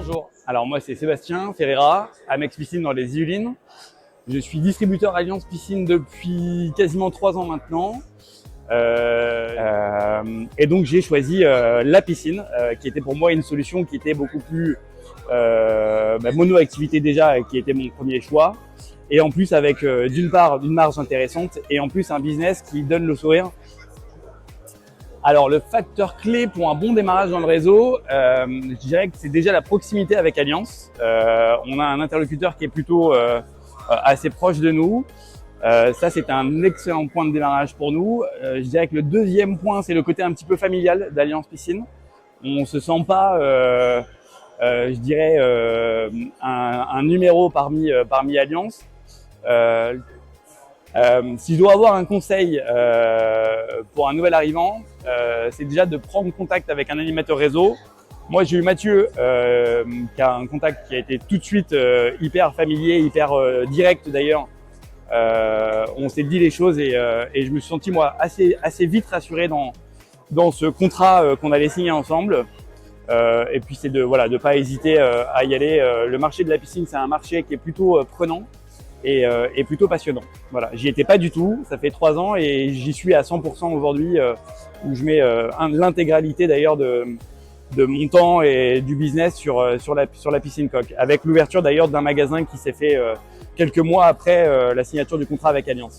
bonjour. Alors moi c'est Sébastien Ferreira, Amex Piscine dans les Yvelines. Je suis distributeur Alliance Piscine depuis quasiment 3 ans maintenant. Et donc j'ai choisi la piscine, qui était pour moi une solution qui était beaucoup plus mono-activité déjà, qui était mon premier choix. Et en plus avec d'une part une marge intéressante et en plus un business qui donne le sourire. Alors le facteur clé pour un bon démarrage dans le réseau, je dirais que c'est déjà la proximité avec Alliance. On a un interlocuteur qui est plutôt assez proche de nous. Ça c'est un excellent point de démarrage pour nous. Je dirais que le deuxième point, c'est le côté un petit peu familial d'Alliance Piscine. On se sent pas, je dirais, un numéro parmi Alliance. Si je dois avoir un conseil pour un nouvel arrivant, c'est déjà de prendre contact avec un animateur réseau. Moi, j'ai eu Mathieu qui a un contact qui a été tout de suite hyper familier, hyper direct d'ailleurs. On s'est dit les choses et je me suis senti moi assez vite rassuré dans ce contrat qu'on allait signer ensemble. Et puis c'est de pas hésiter à y aller. Le marché de la piscine, c'est un marché qui est plutôt prenant et plutôt passionnant. Voilà, j'y étais pas du tout. Ça fait 3 ans et j'y suis à 100% aujourd'hui, où je mets l'intégralité d'ailleurs de mon temps et du business sur la piscine coque, avec l'ouverture d'ailleurs d'un magasin qui s'est fait quelques mois après la signature du contrat avec Alliance.